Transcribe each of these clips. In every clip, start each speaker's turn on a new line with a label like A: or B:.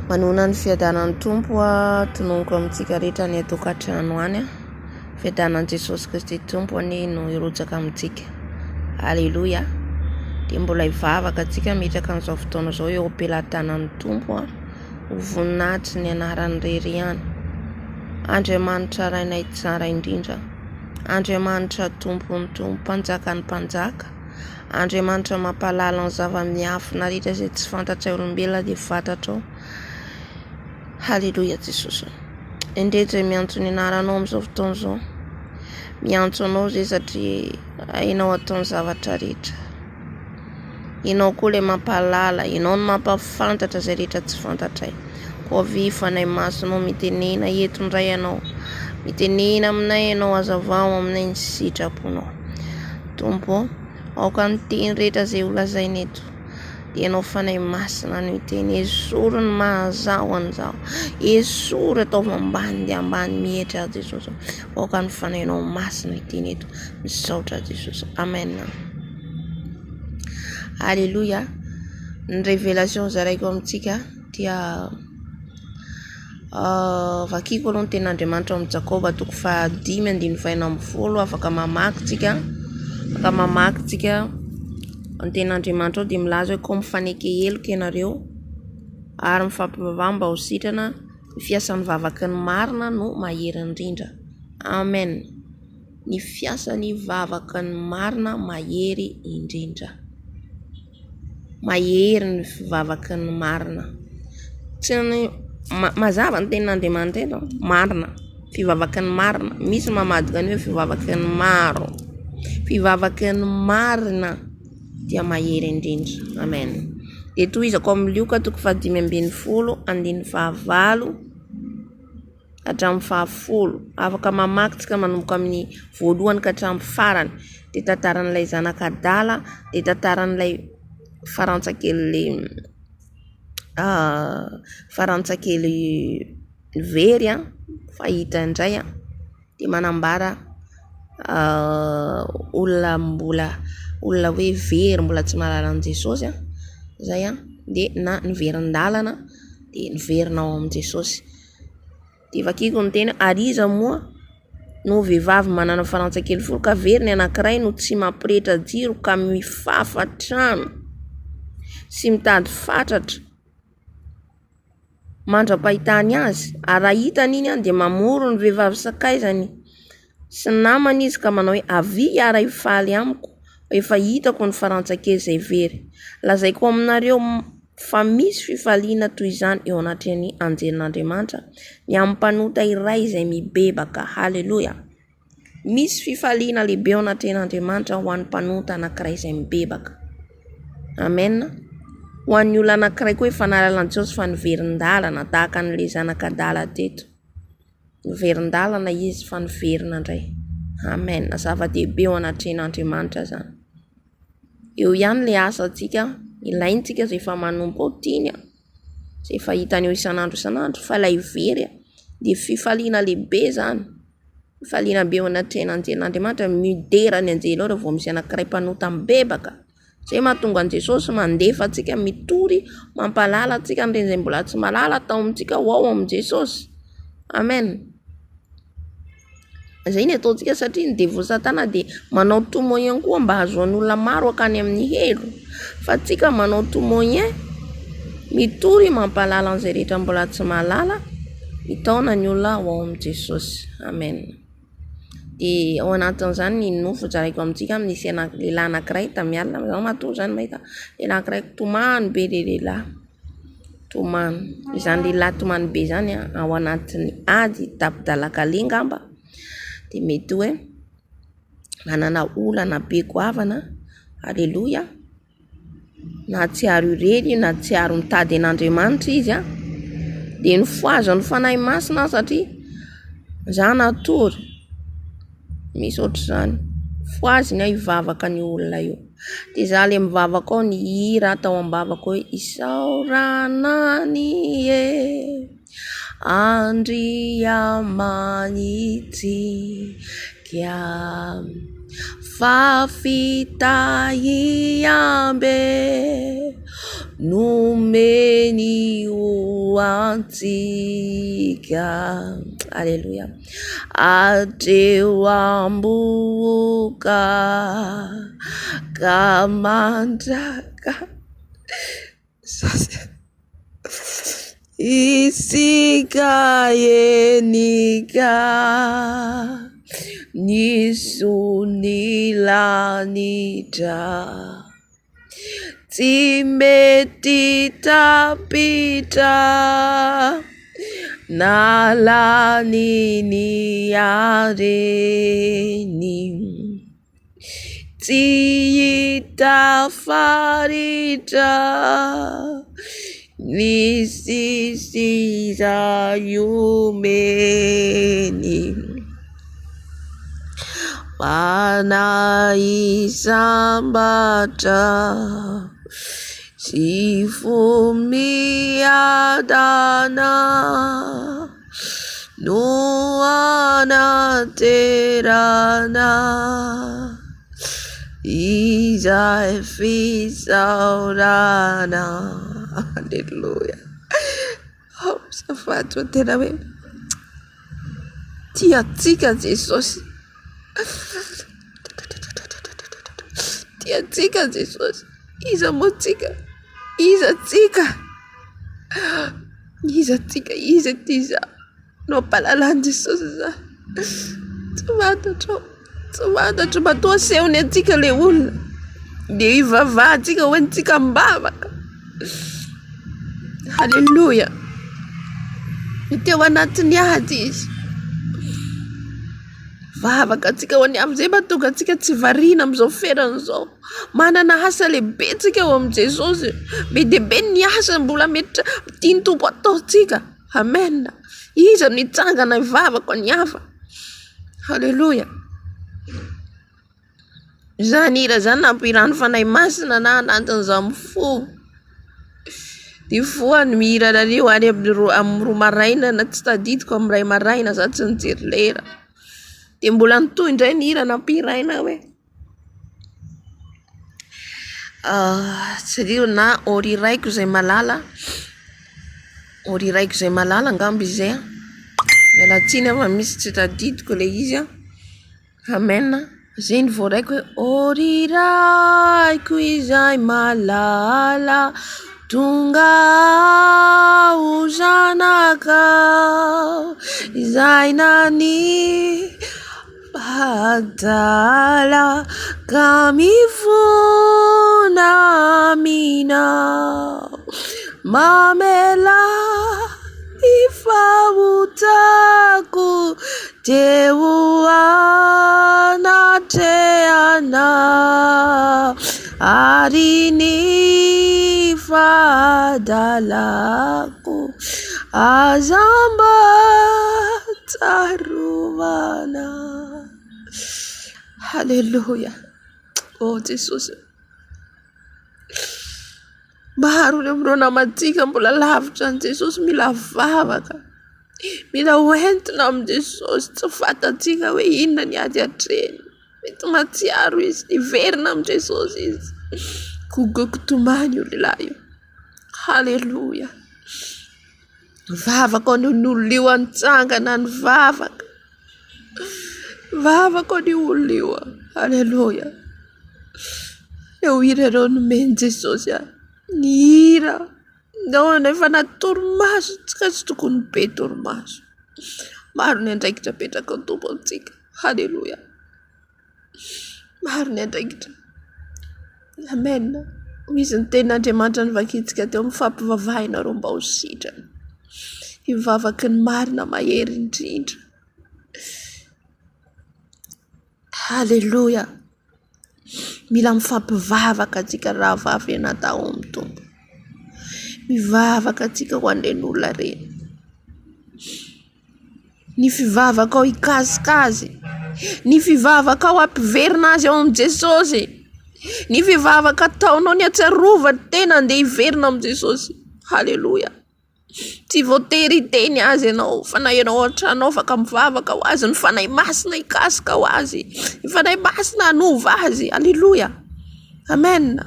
A: Manona ny fiadanan'ny tompo tononoko amintsika rehetra ny atokantrano any fiadanan'i Jesosy Kristy tompo no irotsaka amintsika. Haleloia. Dia mbola hivavaka antsika mitraka amin'izao fotoana izao eo am-pelantanan'ny tompo ho voninahitra ny anarany rery ihany. Andriamanitra rainay tsara indrindra. Andriamanitra tompony tompo, mpanjakany mpanjaka. Andriamanitra mampalala ny zava-miafina rehetra izay tsy fantatray olombelona dia fantatrao. Haleluia Jesosy. Indrindra miantso ny anaranao amin'izao fotoana izao. Miantso anao zay satria hainao ataony zavatra rehetra. Ianao koa ilay mampalala, ianao no mampafantatra izay rehetra tsy fantatray. Koa vifanay masonao mitenena eto indray ianao. Mitenena aminay ianao, hazavao aminay ny sitraponao. Tompo, aoka ny teny rehetra izay holazainy eto. Dia ianao fanay masina ny teny, ezoro ny mahazaho an'izao. Ezoro ataovy ambany dia ambany mihitra Jesosy. Aoka ny fanainao masina ny teny eto. Misaotra Jesosy. Amen. Alléluia. Ny révélation zaraiko amintsika dia vakiko aloha ny ten'Andriamanitra amin'ny JAKOBA 5:5-20 afaka mamaky tsika ny ten'Andriamanitra dia milaza hoe koa mifaneke heloka ianareo ary mifampivavaha mba ho sitrana ny fiasan'ny vavaky ny marina no mahery indrindra. Amen. Ny fiasan'ny vavaky ny marina mahery indrindra. Mahery ny vavaky ny marina. Tsy mazava ny ten'Andriamanitra eto marina, fivavaky ny marina. Misy mamadika ny hoe fivavaky ny maro. Fivavaky ny marina dia mahery indrindra. Amen. Dia tohizako amin'ny LIOKA 5:15-19 hatramin'ny 20. Afaka mamakytsika manomboka amin'ny voalohany ka hatramin'ny farany. Dia tantaran'ilay zanak'adala, dia tantaran'ilay farantsakely very fahita indray dia manambara olona hoe very mbola tsy mahalala an' Jesosy zay dia na ny verin-dalana dia ny verinao amin'i Jesosy. Dia vakiko ny teny ary iza moa no vehivavy manana farantsakely folo ka veriny anankiray no tsy mampirehetra jiro ka mifafa trano sy mitady fatratra mandra-pahitany azy, ary raha hitany iny dia mamoro ny vehivavy sakaizany sy namany izy ka manao hoe avy ara ifaly amiko, efa hitako ny farantsakely izay very. Lazaiko aminareo fa misy fifalina toy izany eo Anatrehany Anjelin'Andriamanitra ny amin'ny Mpanota Iray izay Mibebaka. Haleluia. Misy fifalina lehibe eo Anatrehany ho an'ny Mpanota anankiray izay mibebaka. Amen. Ho an'ny olona anankiray koa efa nalala an Jesosy fa ny verin-dalana tahaka an'ilay zanak'adala teto. Ny verin-dalana izy fa ny verina indray. Amen. Zava-dehibe eo Anatrehany zany. Eo ihany ilay asantsika, ilaintsika izay efa manomboka ao tiany, izay efa hitany eo isan'andro fa ilay very dia fifaliana lehibe zany. Fifaliana be eo Anatrehany Anjelin'Andriamanitra midera ny anjely ao rehefa vao misy anankiray mpanota mibebaka. Zay mahatonga an Jesosy mandefa antsika mitory, mampalala antsika ny izay mbola tsy malala atao amintsika ao amin'i Jesosy. Amen. Zay ny ataontsika satria ny devo satana dia manao tomoyen koa mba hahazoan'ny olona maro akany amin'ny helo. Fa antsika manao tomoyen mitory mampalala an'izay rehetra mbola tsy malala, mitaona ny olona ao amin'i Jesosy. Amen. Dia ao anatin'izany ny nofo zaraiko amintsika nisy lehilahy anankiray tamialina, izao matoa zany mahita lehilahy anankiray tomany be lehilahy. Tomany. Izany lehilahy tomany be zany ao anatin'ny ady tapidalakalia ngamba. Dia mety hoe manana olana be goavana. Aleluia. Na tsy aro ireny, na tsy aro mitady an'Andriamanitra izy dia ny foazony fanahy masina satria zany atory. Misy ohatr'izany. Foaziny hivavaka ny olona io. Dia za le mivavaka ao ny hira atao am-bavaka hoe isaoranany Andriamanitsika fa fitahiambe nomeny ho antsika. Aleluia. Atreo amboka ka mandraka isika enika nisunilanitra tsy mety tapitra nalany areny tsy hita faritra nisisira iomeny panaisambatra sy fomiadana no anaterana izay fisaorana. Aleluia. Safato tena hoe tiatsika Jesosy, tiatsika Jesosy. Iza moa tsika, iza tsika, iza tsika, iza tiza no palalan Jesosy za. Tsy fantatro matoa sehony atsika le olona de ivavahantsika hoe ntsika mbavaka. Halleluja. Teo anatiny ady izy. Vavaka atsika ho any amin'izay mahatonga antsika tsy variana amin'izao ferana izao. Manana asa lehibe tsika eo amin'i Jesosy. Be dia be ny asa mbola mety tiany Tompo ataontsika. Amen. Iza no hitsangana vavaka ny hafa. Halleluja. Zany ira zany nampirano fanahy masina na anatin'izao amin'ny fo. Ty foany mihira laleo any amin'ny roa maraina na tsy tadidiko amin'ny ray maraina za tsy nijery lera. De mbola nitoy indray ny hira nampiraina hoe tsy na ori iraiko izay malala, ori iraiko izay malala ngambo izay a. Mialatsiny fa misy tsy tadidiko le izy a. Amen. Zay ny voaraiko hoe ori iraiko izay malala tonga ho zanaka izay nani padala ka mifona mina mamela ifahutako teo anatrehana ari ny fadalako azambatsarovana. Halleluja. Oh Jesosy, maro ny amin'ireo namatsika mbola lavitra ny Jesosy, mila vavaka, mila hoentina amin'i Jesosy. Tsy fantatsika hoe inona ny ady hatreny. Mety matsiaro izy, hiverina amin'i Jesosy izy. Kogoko tomany io lehilahy io. Halleluja. Vavaka ny olona io antsangana ny vavaka. Vavaka ny olona io. Halleluja. Eo hira ireo nomeny Jesosy a. Ny hira nao nefa natorimaso tsika tsy tokony be torimaso. Maro ny andraikitra petraka ao Tompo antsika. Halleluja. Maro ny andraikitra. Amen. Izy ny tenin'Andriamanitra nivakitsika teo mifampivavaha ianareo mba ho sitrana. Hivavaky ny marina mahery indrindra. Halleluja. Mila mifampivavaka atsika raha vavy anatao amin'ny Tompo. Mivavaka atsika ho an'ireny olona reny. Ny fivavaka ao hikasikazy. Ny fivavaka ao hampiverina azy ao amin'ny Jesosy. Ny fivavaka ataonao ny atsiarova tena andeha hiverina amin'ny Jesosy. Halleluja. Tsy voatery teny azy ianao fa na ianao an-tranao afaka mivavaka ho azy, ny fanahy masina ikasika ho azy, ny fanahy masina hanova azy. Alleluia, amen,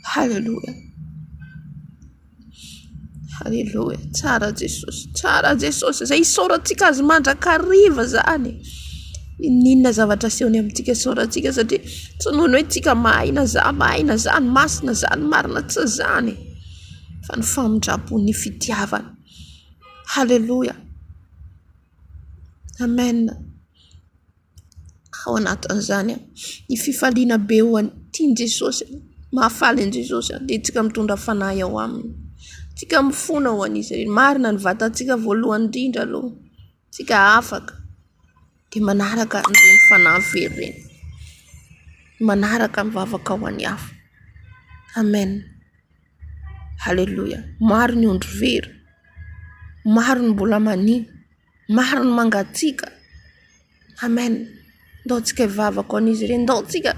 A: halleluia, halleluia. Tsara Jesosy, tsara Jesosy, zay isaorantsika azy mandrakariva zany. Ninona zavatra asehony amintsika isaorantsika, satria tsy nohony hoe tsika mahina zany masina zany marina, tsy zany fa ny famindrapon'ny fitiavana. Halleluia, amen. Ao anatin'izany ny fifaliana be ho tiany Jesosy, mahafaly an Jesosy, dia tsika mitondra fanahy ao aminy, tsika mifona ho an'izy. Marina ny vatantsika voalohany indrindra aloha, tsika afaka dia manaraka an'ireny fanahy very ireny, manaraka mivavaka ho an'ny hafa. Amen, halleluia. Maro ny ondry very, maro ny mbola mani, maro ny mangatsika. Amen. Ndao tsika hivavaka ho an'izy ireny, ndao tsika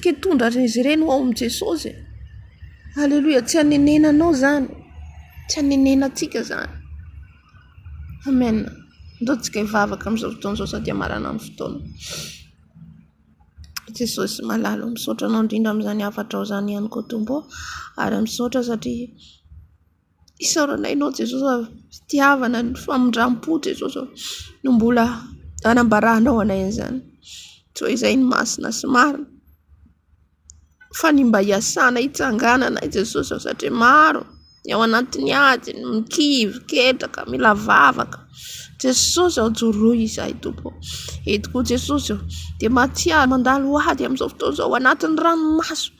A: hitondra izy ireny ho ao amin'i Jesosy. Halleluia. Tsy hanenenanao zany, tsy hanenenantsika zany. Amen. Ndao tsika hivavaka amin'izao fotoana izao sady hamarana amin'ny fotoana. Jesosy malala, misaotra anao indrindra amin'izany hafatra ao zany ihany koa tombo, ary misaotra satria isaoranay ianao Jesosy, fitiavana, ny famindram-po Jesosy no mbola anambarahanao anay an'izany. Tsy hoe izay ny masina sy marina, fa ny mba hiasana hitsanganana Jesosy, satria maro ny ao anatin'ny ady, ny mikivy, ketraka, mila vavaka. Jesosy ao joroy izahay tompo. Eto koa Jesosy dia mahatsiaro mandalo ady amin'izao fotoana izao, ao anatin'ny ranomaso,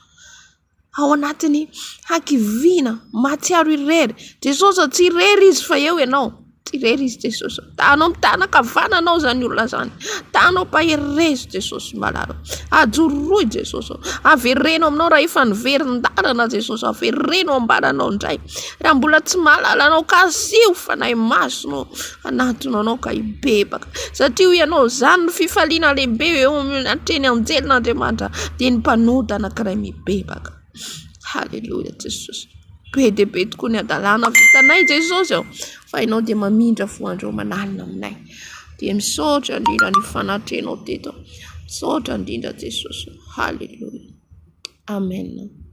A: ao anatin'ny hakiviana, mahatsiaro irery. Jesosy tsy irery izy fa eo ianao, tsy irery izy Jesosy. Tanao mitana kavananao zany olona zany, tanao paherezo Jesosy malalo, ajoroy Jesosy, avereno aminao raha efa niverindarana Jesosy, avereno ambaranao indray. Raha mbola tsy mahalala anao kasio fanahy masonao anatinao anao ka hibebaka, satria ianao zany ny fifaliana lehibe eo Anatrehany Anjelin'Andriamanitra dia ny Mpanota Anakiray mibebaka. Halleluia Jesosy. Be dia be tokoa ny adalana vitanay Jesosy ao, fa ianao dia mamindra voandreo manalina aminay. Dia misaotra indrindra ny fanatrehanao teto, misaotra indrindra Jesosy. Halleluia, amen.